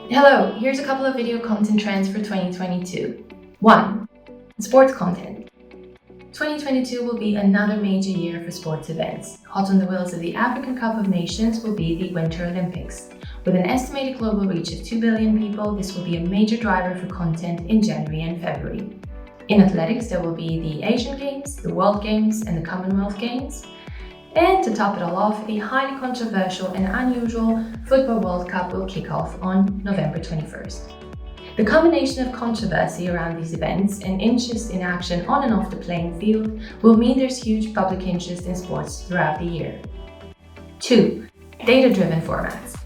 Hello, here's a couple of video content trends for 2022. 1. Sports content. 2022 will be another major year for sports events. Hot on the wheels of the African Cup of Nations will be the Winter Olympics. With an estimated global reach of 2 billion people, this will be a major driver for content in January and February. In athletics, there will be the Asian Games, the World Games, and the Commonwealth Games. And to top it all off, the highly controversial and unusual Football World Cup will kick off on November 21st. The combination of controversy around these events and interest in action on and off the playing field will mean there's huge public interest in sports throughout the year. 2. Data-driven formats.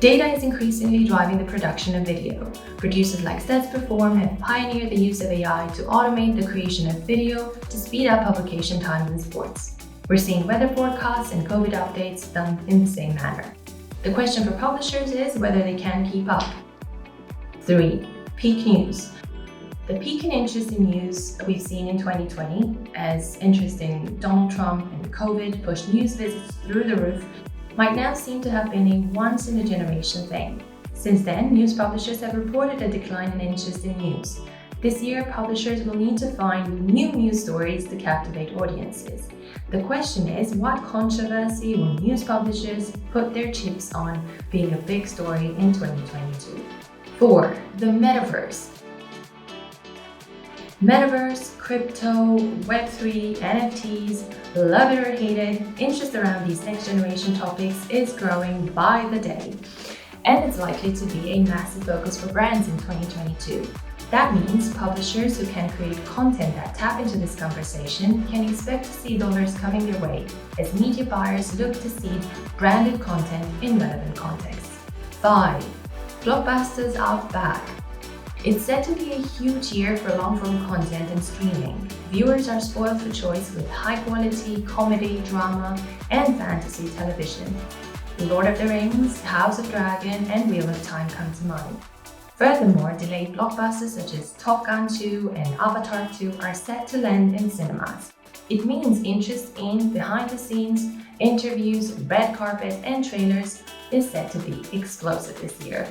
Data is increasingly driving the production of video. Producers like Sets Perform have pioneered the use of AI to automate the creation of video to speed up publication times in sports. We're seeing weather forecasts and COVID updates done in the same manner. The question for publishers is whether they can keep up. 3. Peak news. The peak in interest in news we've seen in 2020, as interest in Donald Trump and COVID pushed news visits through the roof, might now seem to have been a once-in-a-generation thing. Since then, news publishers have reported a decline in interest in news. This year, publishers will need to find new news stories to captivate audiences. The question is, what controversy will news publishers put their chips on being a big story in 2022? 4. The metaverse. Metaverse, crypto, Web3, NFTs, love it or hate it, interest around these next generation topics is growing by the day. And it's likely to be a massive focus for brands in 2022. That means publishers who can create content that tap into this conversation can expect to see dollars coming their way as media buyers look to seed branded content in relevant contexts. 5. Blockbusters out back. It's set to be a huge year for long-form content and streaming. Viewers are spoiled for choice with high-quality comedy, drama, and fantasy television. Lord of the Rings, House of Dragon, and Wheel of Time come to mind. Furthermore, delayed blockbusters such as Top Gun 2 and Avatar 2 are set to land in cinemas. It means interest in behind-the-scenes, interviews, red carpet, and trailers is set to be explosive this year.